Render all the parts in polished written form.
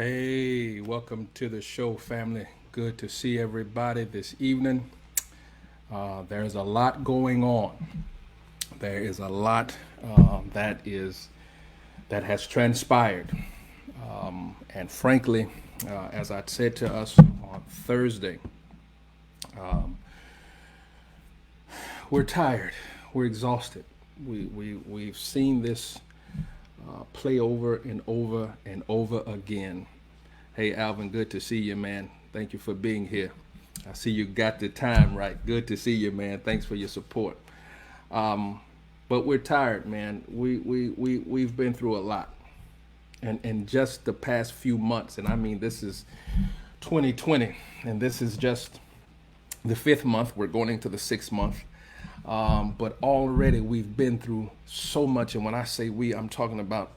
Hey, welcome to the show, family. Good to see everybody this evening. There's a lot going on. There is a lot that has transpired, and frankly, as I said to us on Thursday, we're tired. We're exhausted. We've seen this play over and over and over again. Hey, Alvin, good to see you, man. Thank you for being here. I see you got the time right. Good to see you, man. Thanks for your support. But we're tired, man. We've been through a lot. And just the past few months, and I mean, this is 2020, and this is just the fifth month. We're going into the sixth month. But already we've been through so much. And when I say we, I'm talking about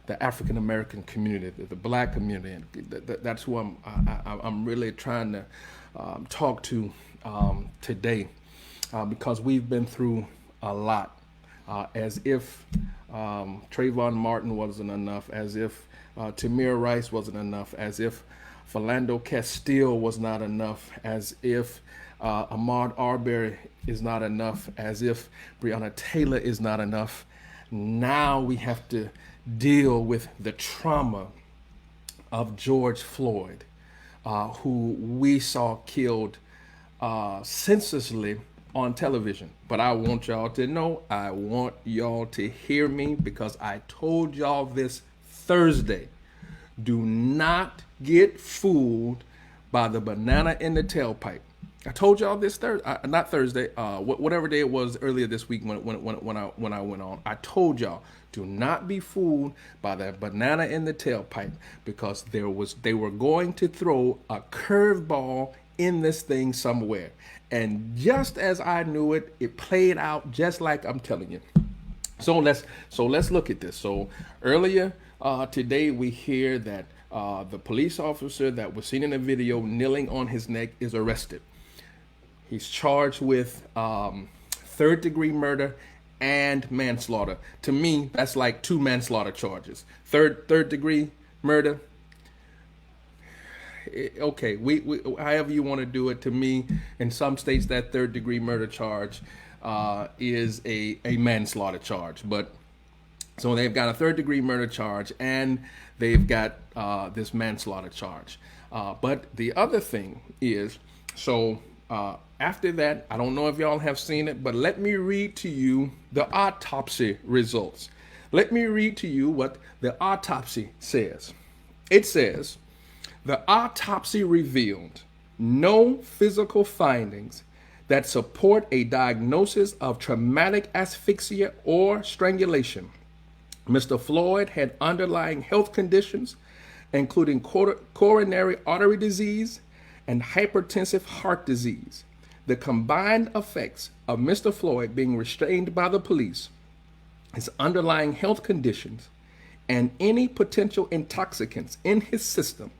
the African American community, the Black community. And that's who I'm really trying to talk to today, because we've been through a lot. As if Trayvon Martin wasn't enough, as if Tamir Rice wasn't enough, as if Philando Castile was not enough, as if Ahmaud Arbery is not enough, as if Breonna Taylor is not enough. Now we have to deal with the trauma of George Floyd, who we saw killed senselessly on television. But I want y'all to know, I want y'all to hear me, because I told y'all this Thursday. Do not get fooled by the banana in the tailpipe. I told y'all this Thursday, not Thursday, whatever day it was earlier this week when I went on. I told y'all, do not be fooled by that banana in the tailpipe, because they were going to throw a curveball in this thing somewhere. And just as I knew it, it played out just like I'm telling you. So let's look at this. So earlier today we hear that the police officer that was seen in the video kneeling on his neck is arrested. He's charged with third-degree murder and manslaughter. To me, that's like two manslaughter charges. Third-degree murder. Okay, we however you want to do it. To me, in some states, that third-degree murder charge is a manslaughter charge. But so they've got a third-degree murder charge and they've got this manslaughter charge. But the other thing is, after that, I don't know if y'all have seen it, but let me read to you the autopsy results. Let me read to you what the autopsy says. It says, the autopsy revealed no physical findings that support a diagnosis of traumatic asphyxia or strangulation. Mr. Floyd had underlying health conditions, including coronary artery disease and hypertensive heart disease. The combined effects of Mr. Floyd being restrained by the police, his underlying health conditions, and any potential intoxicants in his system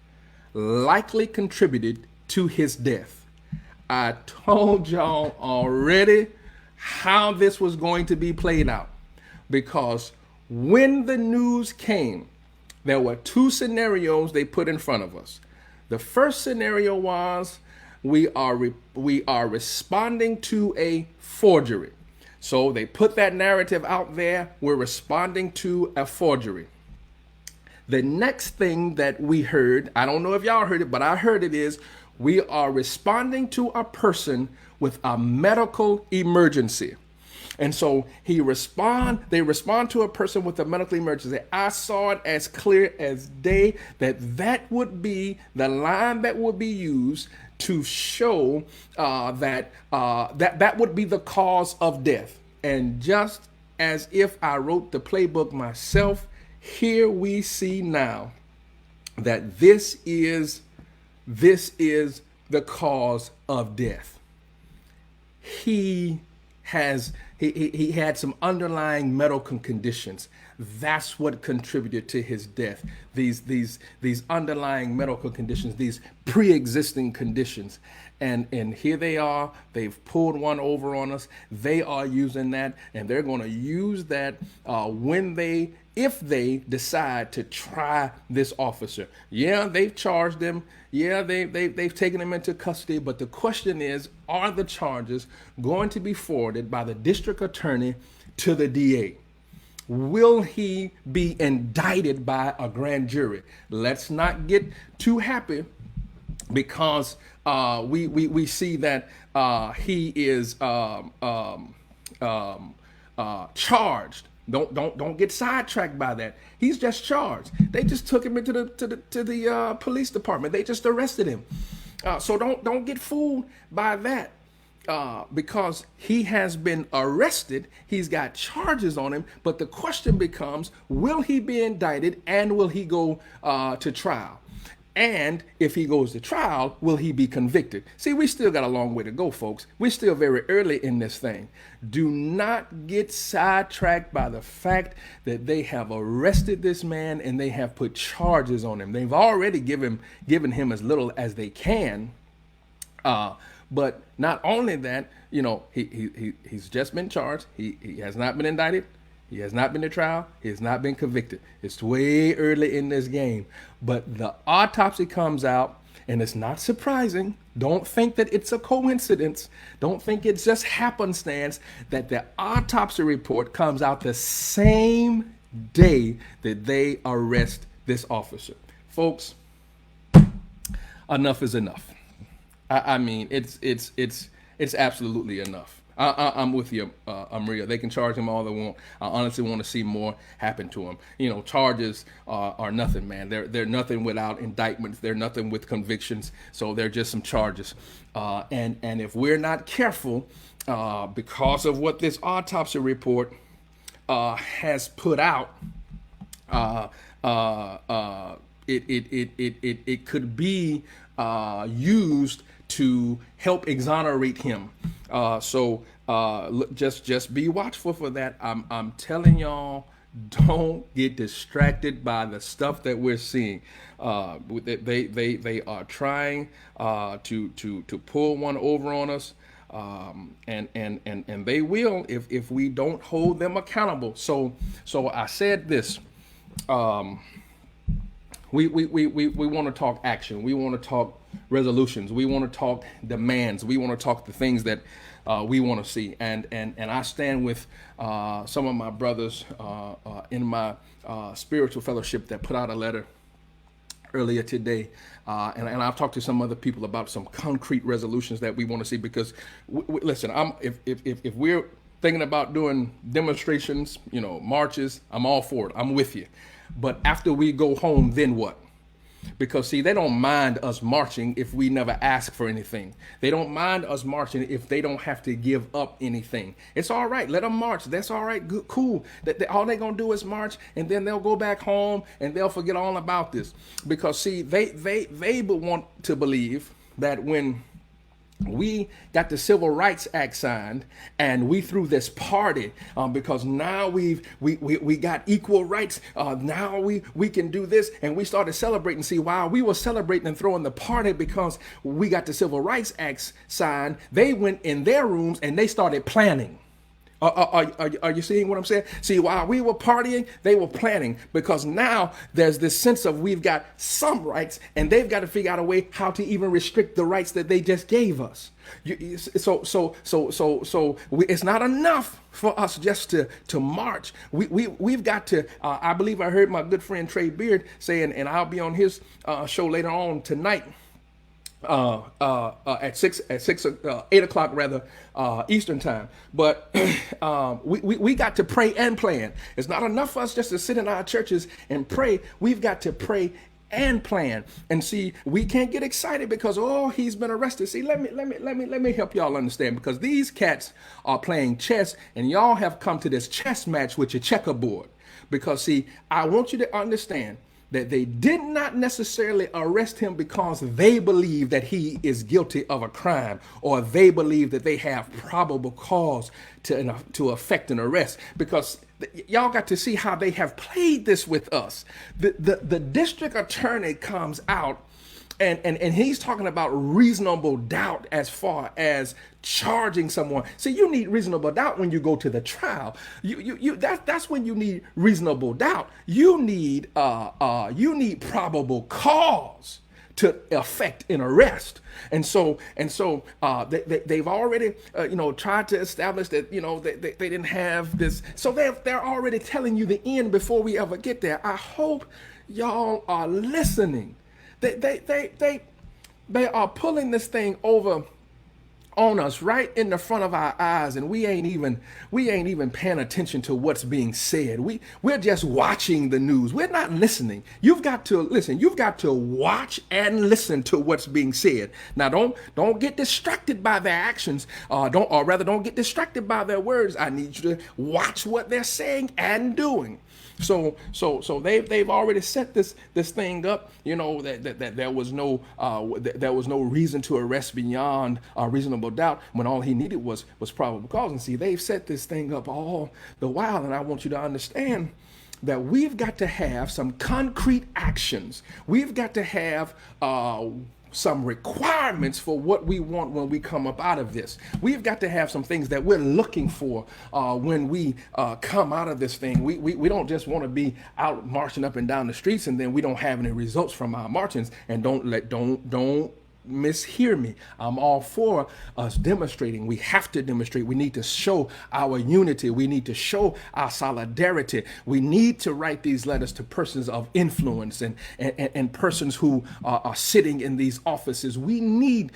likely contributed to his death. I told y'all already how this was going to be played out, because when the news came, there were two scenarios they put in front of us. The first scenario was we are responding to a forgery. So they put that narrative out there. We're responding to a forgery. The next thing that we heard, I don't know if y'all heard it, but I heard it, is we are responding to a person with a medical emergency. And so they respond to a person with a medical emergency. I saw it as clear as day that would be the line that would be used to show that would be the cause of death. And just as if I wrote the playbook myself, here we see now that this is the cause of death. He had some underlying medical conditions That's what contributed to his death. These underlying medical conditions, these pre-existing conditions. And here they are. They've pulled one over on us. They are using that, and they're going to use that if they decide to try this officer. Yeah, they've charged him. Yeah, they've taken him into custody. But the question is, are the charges going to be forwarded by the district attorney to the DA? Will he be indicted by a grand jury? Let's not get too happy, because we see that he is charged. Don't get sidetracked by that. He's just charged. They just took him into the police department. They just arrested him. So don't get fooled by that. Because he has been arrested, he's got charges on him, but the question becomes, will he be indicted, and will he go to trial? And if he goes to trial, will he be convicted? See, we still got a long way to go, folks. We're still very early in this thing. Do not get sidetracked by the fact that they have arrested this man and they have put charges on him. They've already given him as little as they can. But not only that, he's just been charged. He has not been indicted. He has not been to trial. He has not been convicted. It's way early in this game. But the autopsy comes out, and it's not surprising. Don't think that it's a coincidence. Don't think it's just happenstance that the autopsy report comes out the same day that they arrest this officer. Folks, enough is enough. I mean, it's absolutely enough. I'm with you, Maria. They can charge him all they want. I honestly want to see more happen to him. Charges are nothing, man. They're nothing without indictments. They're nothing with convictions. So they're just some charges. And if we're not careful, because of what this autopsy report has put out, it could be used to help exonerate him. So just be watchful for that. I'm telling y'all, don't get distracted by the stuff that we're seeing. They are trying to pull one over on us. And they will if we don't hold them accountable. So I said this. We want to talk action. We want to talk resolutions. We want to talk demands. We want to talk the things that we want to see. And I stand with some of my brothers in my spiritual fellowship that put out a letter earlier today. And I've talked to some other people about some concrete resolutions that we want to see, because listen, if we're thinking about doing demonstrations, marches, I'm all for it. I'm with you. But after we go home, then what? Because, see, they don't mind us marching if we never ask for anything. They don't mind us marching if they don't have to give up anything. It's all right. Let them march. That's all right. Good, cool. All they're going to do is march, and then they'll go back home, and they'll forget all about this. Because, see, they would want to believe that when we got the Civil Rights Act signed and we threw this party because now we got equal rights. Now we can do this, and we started celebrating. See, while we were celebrating and throwing the party because we got the Civil Rights Act signed, they went in their rooms and they started planning. Are you seeing what I'm saying? See, while we were partying, they were planning, because now there's this sense of we've got some rights, and they've got to figure out a way how to even restrict the rights that they just gave us. So it's not enough for us just to march. We've got to. I believe I heard my good friend Trey Beard saying, and I'll be on his show later on tonight. At 8 o'clock rather, Eastern time. But we got to pray and plan. It's not enough for us just to sit in our churches and pray. We've got to pray and plan. And see, we can't get excited because, he's been arrested. See, let me help y'all understand, because these cats are playing chess, and y'all have come to this chess match with your checkerboard. Because, see, I want you to understand that they did not necessarily arrest him because they believe that he is guilty of a crime, or they believe that they have probable cause to effect an arrest. Because Y'all got to see how they have played this with us. The district attorney comes out and he's talking about reasonable doubt as far as charging someone. See, you need reasonable doubt when you go to the trial. That's when you need reasonable doubt. You need probable cause to effect an arrest. And so they've already tried to establish that they didn't have this. So they're already telling you the end before we ever get there. I hope y'all are listening. They are pulling this thing over on us right in the front of our eyes, and we ain't even paying attention to what's being said. We're just watching the news. We're not listening. You've got to listen. You've got to watch and listen to what's being said. Now don't get distracted by their actions. Don't get distracted by their words. I need you to watch what they're saying and doing. So they've already set this thing up. That there was no reason to arrest beyond reasonable doubt when all he needed was probable cause. And see, they've set this thing up all the while. And I want you to understand that we've got to have some concrete actions. We've got to have some requirements for what we want when we come up out of this. We've got to have some things that we're looking for when we come out of this thing. We don't just want to be out marching up and down the streets and then we don't have any results from our marchings. And don't mishear me. I'm all for us demonstrating. We have to demonstrate. We need to show our unity. We need to show our solidarity. We need to write these letters to persons of influence and persons who are sitting in these offices. We need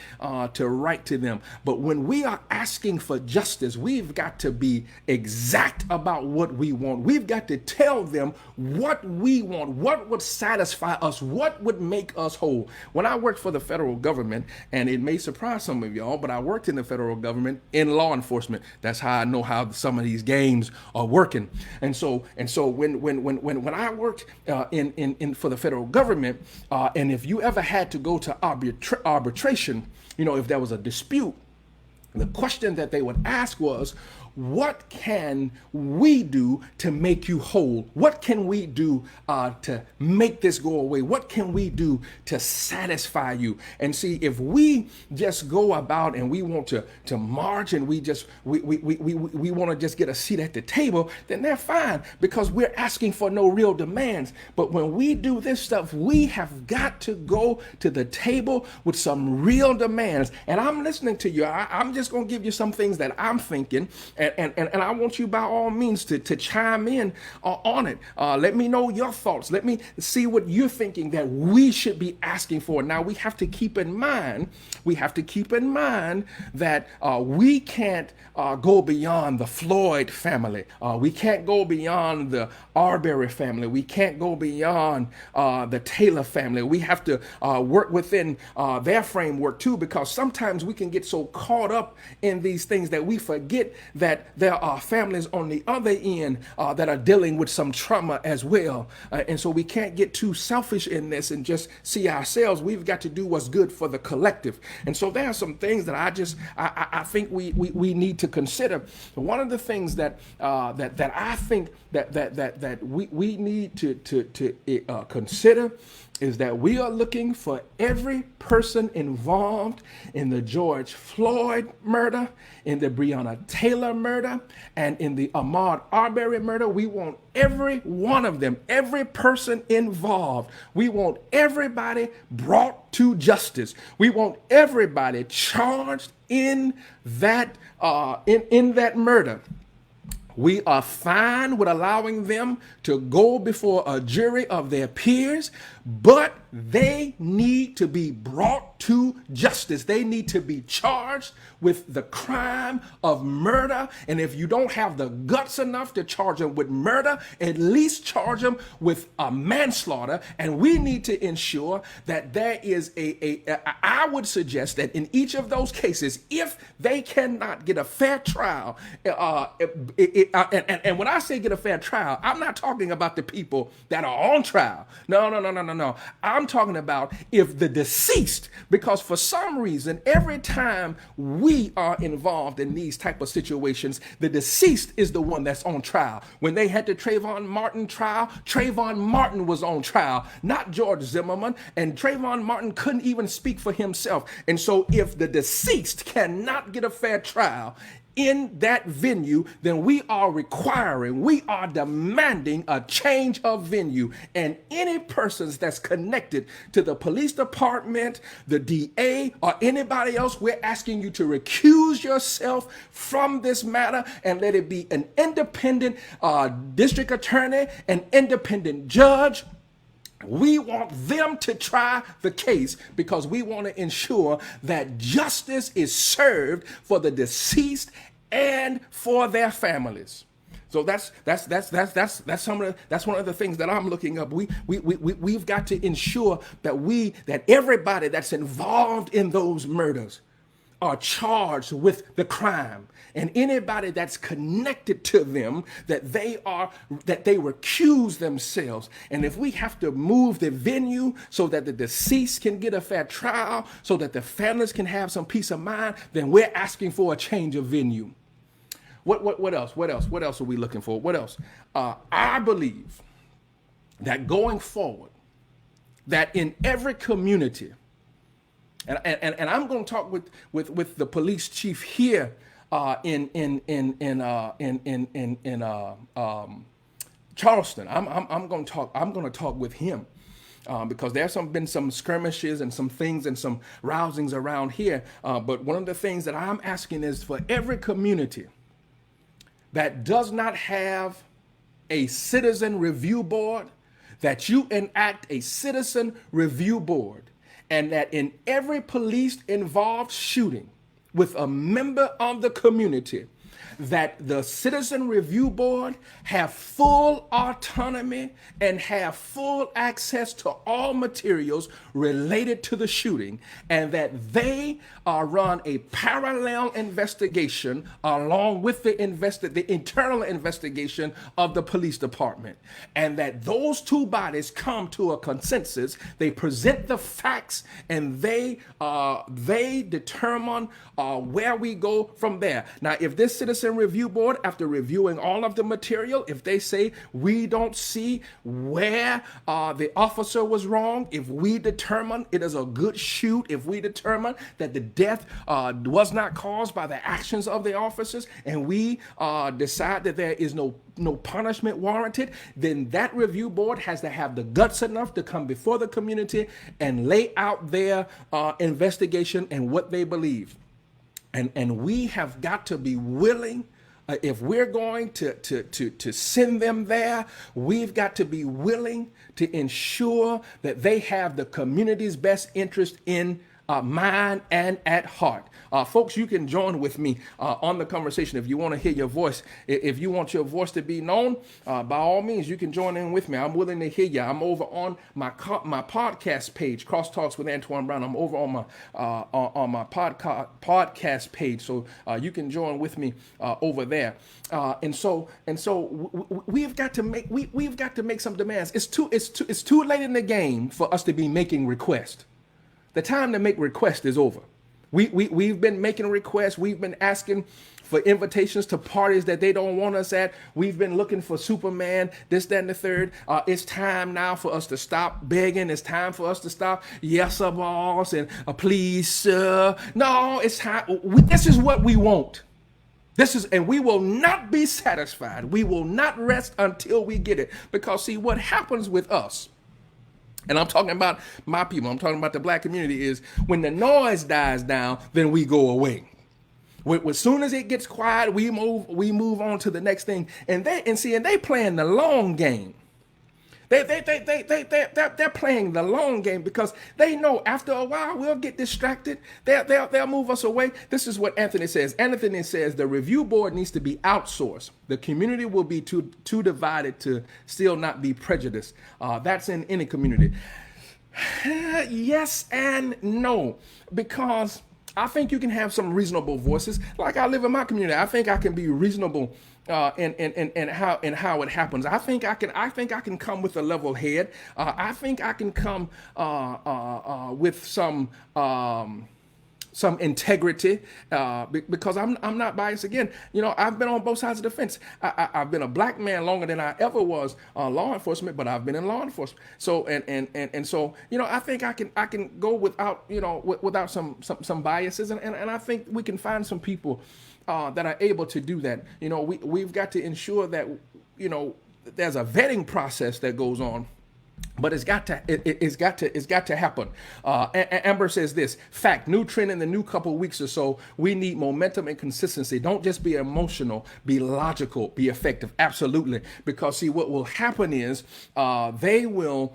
to write to them. But when we are asking for justice, we've got to be exact about what we want. We've got to tell them what we want, what would satisfy us, what would make us whole. When I worked for the federal government, and it may surprise some of y'all, but I worked in the federal government in law enforcement. That's how I know how some of these games are working. And so when I worked in for the federal government, and if you ever had to go to arbitration, if there was a dispute, the question that they would ask was, what can we do to make you whole? What can we do to make this go away? What can we do to satisfy you? And see, if we just go about and we want to march and we want to just get a seat at the table, then they're fine because we're asking for no real demands. But when we do this stuff, we have got to go to the table with some real demands. And I'm listening to you. I'm just going to give you some things that I'm thinking. And I want you by all means to chime in on it. Let me know your thoughts. Let me see what you're thinking that we should be asking for. Now we have to keep in mind that we can't go beyond the Floyd family. We can't go beyond the Arbery family. We can't go beyond the Taylor family. We have to work within their framework too, because sometimes we can get so caught up in these things that we forget that there are families on the other end that are dealing with some trauma as well. And so we can't get too selfish in this and just see ourselves. We've got to do what's good for the collective. And so there are some things that I think we need to consider. One of the things that I think that we need to consider is that we are looking for every person involved in the George Floyd murder, in the Breonna Taylor murder, and in the Ahmaud Arbery murder. We want every one of them, every person involved. We want everybody brought to justice. We want everybody charged in that murder. We are fine with allowing them to go before a jury of their peers, but they need to be brought to justice. They need to be charged with the crime of murder. And if you don't have the guts enough to charge them with murder, at least charge them with a manslaughter. And we need to ensure that there is I would suggest that in each of those cases, if they cannot get a fair trial, and when I say get a fair trial, I'm not talking about the people that are on trial. No. no. I'm talking about if the deceased, because for some reason, every time we are involved in these type of situations, the deceased is the one that's on trial. When they had the Trayvon Martin trial, Trayvon Martin was on trial, not George Zimmerman, and Trayvon Martin couldn't even speak for himself. And so if the deceased cannot get a fair trial in that venue, then we are demanding a change of venue. And any persons that's connected to the police department, the DA, or anybody else, we're asking you to recuse yourself from this matter and let it be an independent district attorney, an independent judge. We want them to try the case because we want to ensure that justice is served for the deceased and for their families. So that's one of the things that I'm looking up. We've got to ensure that everybody that's involved in those murders are charged with the crime, and anybody that's connected to them, that they recuse themselves. And if we have to move the venue so that the deceased can get a fair trial, so that the families can have some peace of mind, then we're asking for a change of venue. What else? What else are we looking for? What else? I believe that going forward, that in every community, and I'm going to talk with the police chief here in Charleston. I'm going to talk with him because there's been some skirmishes and some things and some rousings around here. But one of the things that I'm asking is for every community that does not have a citizen review board, that you enact a citizen review board, and that in every police involved shooting with a member of the community, that the citizen review board have full autonomy and have full access to all materials related to the shooting, and that they run a parallel investigation along with the internal investigation of the police department, and that those two bodies come to a consensus. They present the facts, and they determine where we go from there. Now, if this citizen review board, after reviewing all of the material, if they say we don't see where the officer was wrong, if we determine it is a good shoot, if we determine that the death was not caused by the actions of the officers, and we decide that there is no punishment warranted, then that review board has to have the guts enough to come before the community and lay out their investigation and what they believe. And we have got to be willing, if we're going to send them there, we've got to be willing to ensure that they have the community's best interest in mind and at heart. Folks, you can join with me on the conversation if you want to hear your voice. If you want your voice to be known, by all means, you can join in with me. I'm willing to hear you. I'm over on my podcast page, Crosstalks with Antoine Brown. I'm over on my podcast page, so you can join with me over there. And so we've got to make some demands. It's too late in the game for us to be making requests. The time to make requests is over. We've been making requests. We've been asking for invitations to parties that they don't want us at. We've been looking for Superman, this, that, and the third. It's time now for us to stop begging. It's time for us to stop, yes, sir, boss, and please, sir. No, it's time. This is what we want. And we will not be satisfied. We will not rest until we get it. Because see, what happens with us, and I'm talking about my people, I'm talking about the black community, is when the noise dies down, then we go away. As soon as it gets quiet, we move on to the next thing. And they playing the long game. They're playing the long game because they know after a while we'll get distracted. They'll move us away. This is what Anthony says. Anthony says the review board needs to be outsourced. The community will be too divided to still not be prejudiced. That's in any community. Yes and no, because I think you can have some reasonable voices. Like I live in my community, I think I can be reasonable in how it happens. I think I can come with a level head. I think I can come with some integrity, because I'm not biased. Again, I've been on both sides of the fence. I've been a black man longer than I ever was law enforcement, but I've been in law enforcement. So and so I think I can go without without some biases, and I think we can find some people that are able to do that. We've got to ensure that there's a vetting process that goes on. But it's got to happen. Amber says this fact: new trend in the new couple weeks or so. We need momentum and consistency. Don't just be emotional. Be logical. Be effective. Absolutely. Because see, what will happen is they will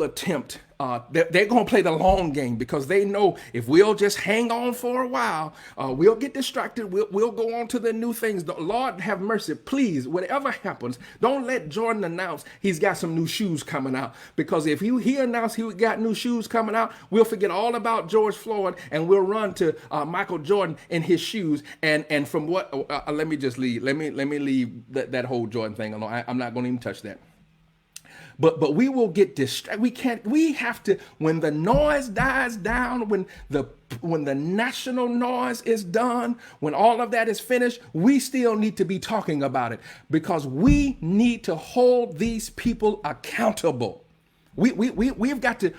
attempt. They're going to play the long game, because they know if we'll just hang on for a while, we'll get distracted. We'll go on to the new things. The Lord have mercy. Please, whatever happens, don't let Jordan announce he's got some new shoes coming out. Because if he announced he got new shoes coming out, we'll forget all about George Floyd and we'll run to Michael Jordan in his shoes. And from what, let me just leave. Let me leave that whole Jordan thing alone. I'm not going to even touch that. But we will get distracted. We have to, when the noise dies down, when the national noise is done, when all of that is finished, we still need to be talking about it, because we need to hold these people accountable. We've got to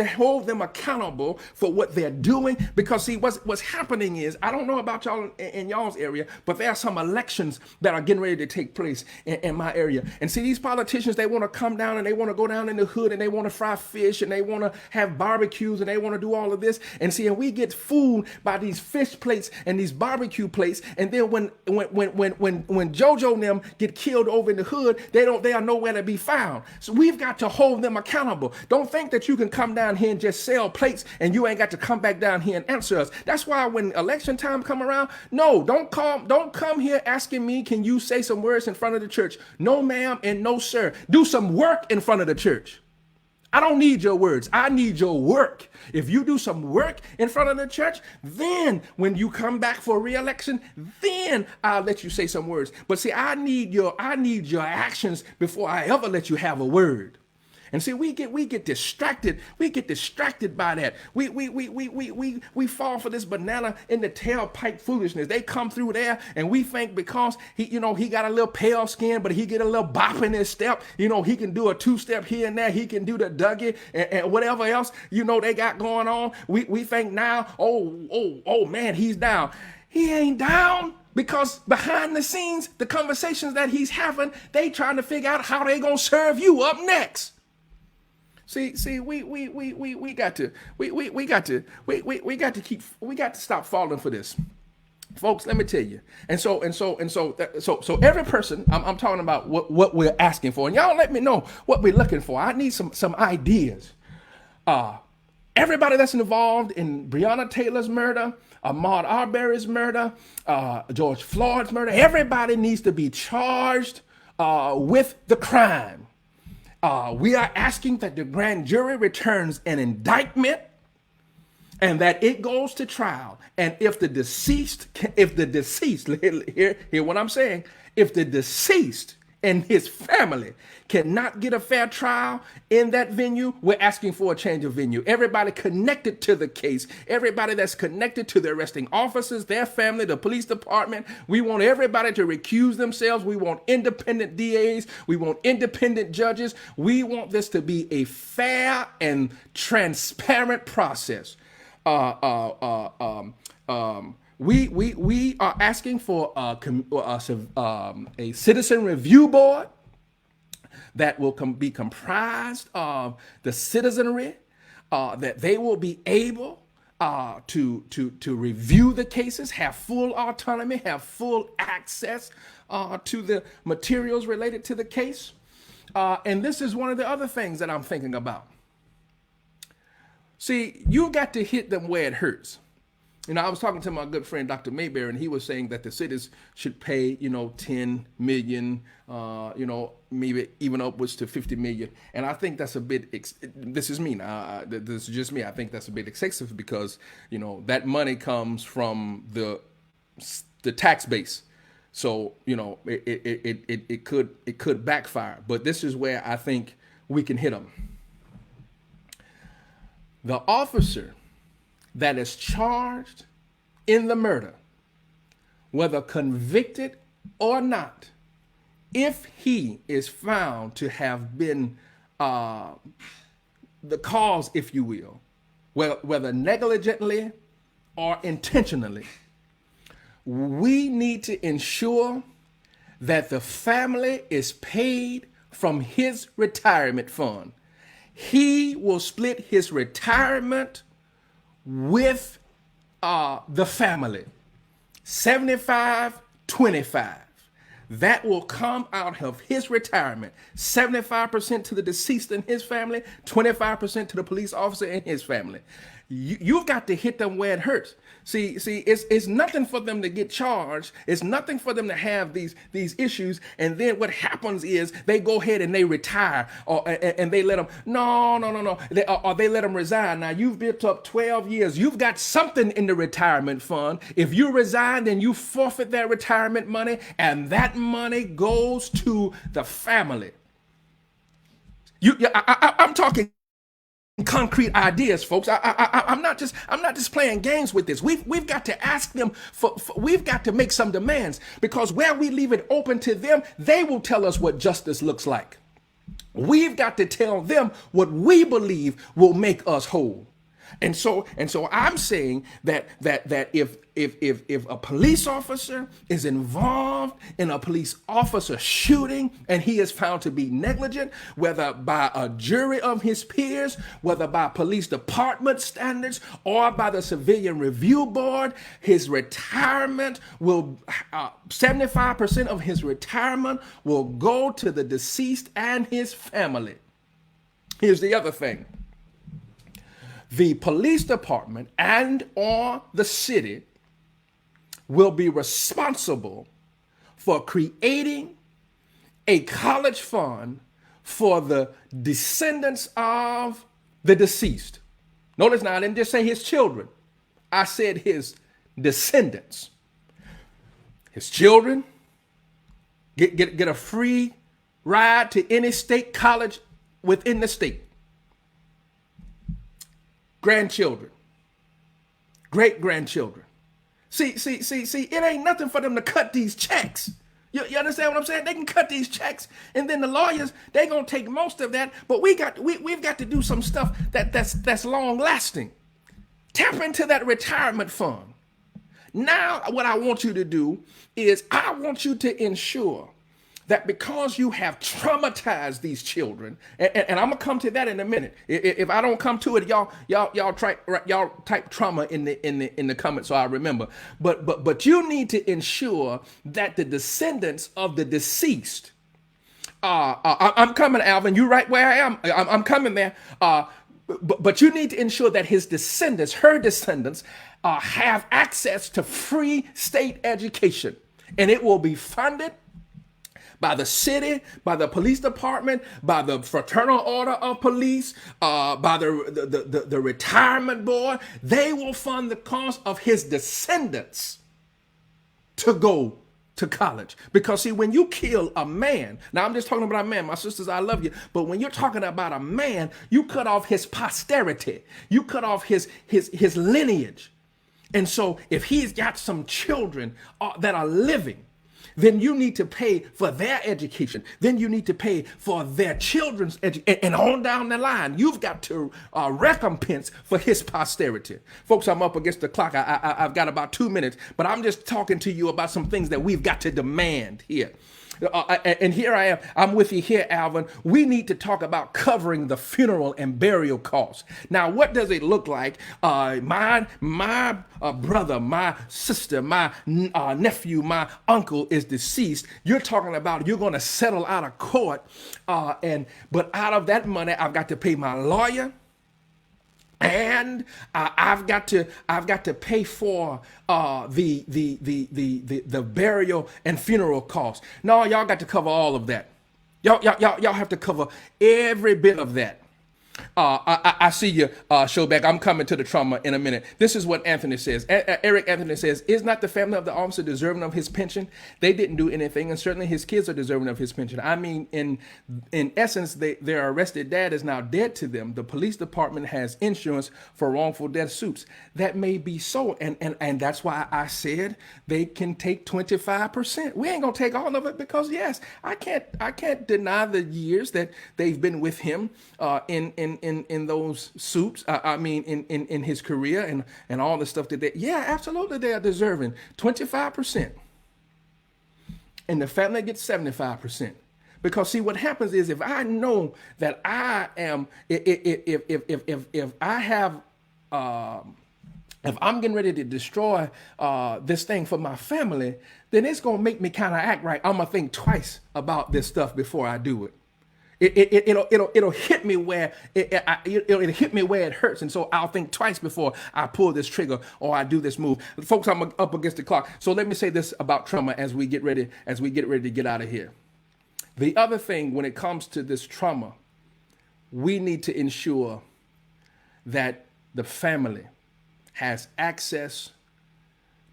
hold them accountable for what they're doing, because see what's happening is, I don't know about y'all in y'all's area, but there are some elections that are getting ready to take place in my area. And see, these politicians, they want to come down and they want to go down in the hood and they want to fry fish and they want to have barbecues and they want to do all of this. And see, and we get fooled by these fish plates and these barbecue plates. And then when JoJo and them get killed over in the hood, they are nowhere to be found. So we've got to hold them accountable. Don't think that you can come down here and just sell plates and you ain't got to come back down here and answer us. That's why when election time come around, no, don't come here asking me, can you say some words in front of the church? No, ma'am, and no, sir. Do some work in front of the church. I don't need your words. I need your work. If you do some work in front of the church, then when you come back for re-election, then I'll let you say some words. But see, I need your actions before I ever let you have a word. And see, we get distracted. We get distracted by that. We fall for this banana in the tailpipe foolishness. They come through there, and we think because he got a little pale skin, but he get a little bop in his step. He can do a two-step here and there. He can do the Dougie and whatever else they got going on. We think now, oh man, he's down. He ain't down. Because behind the scenes, the conversations that he's having, they trying to figure out how they gonna serve you up next. See, we got to stop falling for this, folks. Let me tell you. And so every person, I'm talking about what we're asking for, and y'all let me know what we're looking for. I need some ideas. Everybody that's involved in Breonna Taylor's murder, Ahmaud Arbery's murder, George Floyd's murder, everybody needs to be charged with the crime. We are asking that the grand jury returns an indictment and that it goes to trial. And if the deceased, hear what I'm saying, if the deceased and his family cannot get a fair trial in that venue, we're asking for a change of venue. Everybody connected to the case, everybody that's connected to the arresting officers, their family, the police department, we want everybody to recuse themselves. We want independent DAs. We want independent judges. We want this to be a fair and transparent process. We are asking for a citizen review board that will be comprised of the citizenry, that they will be able to review the cases, have full autonomy, have full access to the materials related to the case. And this is one of the other things that I'm thinking about. See, you got to hit them where it hurts. I was talking to my good friend Dr. Mayberry, and he was saying that the cities should pay, 10 million, maybe even upwards to 50 million. And I think that's a bit. This is me now. This is just me. I think that's a bit excessive because that money comes from the tax base. So it could backfire. But this is where I think we can hit them. The officer that is charged in the murder, whether convicted or not, if he is found to have been the cause, if you will, whether negligently or intentionally, we need to ensure that the family is paid from his retirement fund. He will split his retirement with the family, 75-25. That will come out of his retirement. 75% to the deceased and his family, 25% to the police officer and his family. You've got to hit them where it hurts. See, it's nothing for them to get charged. It's nothing for them to have these issues. And then what happens is they go ahead and they retire, and they let them. No. Or they let them resign. Now you've built up 12 years. You've got something in the retirement fund. If you resign, then you forfeit that retirement money, and that money goes to the family. I'm talking concrete ideas, folks. I'm not just playing games with this. We've got to ask them we've got to make some demands, because where we leave it open to them, they will tell us what justice looks like. We've got to tell them what we believe will make us whole. And so I'm saying that if a police officer is involved in a police officer shooting and he is found to be negligent, whether by a jury of his peers, whether by police department standards or by the Civilian Review Board, his retirement will 75% of his retirement will go to the deceased and his family. Here's the other thing. The police department and or the city will be responsible for creating a college fund for the descendants of the deceased. Notice now, I didn't just say his children. I said his descendants. His children get a free ride to any state college within the state. Grandchildren, great-grandchildren. See, it ain't nothing for them to cut these checks. You understand what I'm saying? They can cut these checks, and then the lawyers, they're gonna take most of that, but we've got to do some stuff that's long lasting. Tap into that retirement fund. Now, what I want you to do is I want you to ensure that because you have traumatized these children, and I'm gonna come to that in a minute. If I don't come to it, y'all type trauma in the comments so I remember. But you need to ensure that the descendants of the deceased. I'm coming, Alvin. You right where I am. I'm coming there. But you need to ensure that his descendants, her descendants, have access to free state education, and it will be funded by the city, by the police department, by the Fraternal Order of Police, by the retirement board. They will fund the cost of his descendants to go to college. Because see, when you kill a man, now I'm just talking about a man, my sisters, I love you, but when you're talking about a man, you cut off his posterity, you cut off his lineage. And so if he's got some children that are living, then you need to pay for their education. Then you need to pay for their children's education. And on down the line, you've got to recompense for his posterity. Folks, I'm up against the clock. I've got about 2 minutes, but I'm just talking to you about some things that we've got to demand here. And here I am. I'm with you here, Alvin. We need to talk about covering the funeral and burial costs. Now, what does it look like? My brother, my sister, my nephew, my uncle is deceased. You're talking about you're going to settle out of court, but out of that money, I've got to pay my lawyer. and I've got to pay for the burial and funeral costs. No, y'all got to cover all of that. Y'all have to cover every bit of that. I see you, Showback. I'm coming to the trauma in a minute. This is what Anthony says. Eric Anthony says, is not the family of the officer deserving of his pension? They didn't do anything, and certainly his kids are deserving of his pension. I mean, in essence, their arrested dad is now dead to them. The police department has insurance for wrongful death suits. That may be so, and that's why I said they can take 25%. We ain't gonna take all of it because, yes, I can't deny the years that they've been with him in those suits. I mean, in his career and all the stuff that absolutely they are deserving 25%, and the family gets 75%. Because see, what happens is if I know that I am, if I have, if I'm getting ready to destroy this thing for my family, then it's gonna make me kind of act right. I'm gonna think twice about this stuff before I do it. It'll hit me where it'll hit me where it hurts, and so I'll think twice before I pull this trigger or I do this move. Folks, I'm up against the clock, so let me say this about trauma as we get ready to get out of here. The other thing when it comes to this trauma, we need to ensure that the family has access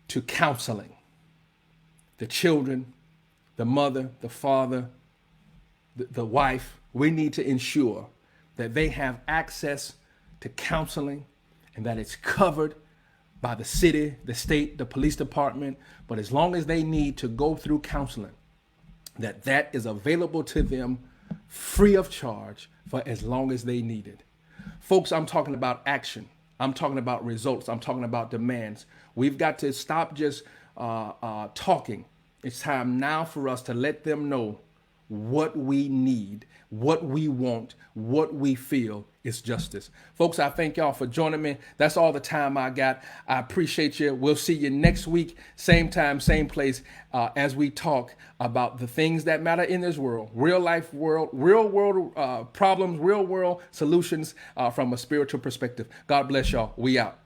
to counseling. The children, the mother, the father, the wife, we need to ensure that they have access to counseling and that it's covered by the city, the state, the police department. But as long as they need to go through counseling, that is available to them free of charge for as long as they need it. Folks, I'm talking about action. I'm talking about results. I'm talking about demands. We've got to stop just talking. It's time now for us to let them know what we need, what we want, what we feel is justice. Folks, I thank y'all for joining me. That's all the time I got. I appreciate you. We'll see you next week, same time, same place, as we talk about the things that matter in this world, real world problems, real world solutions from a spiritual perspective. God bless y'all. We out.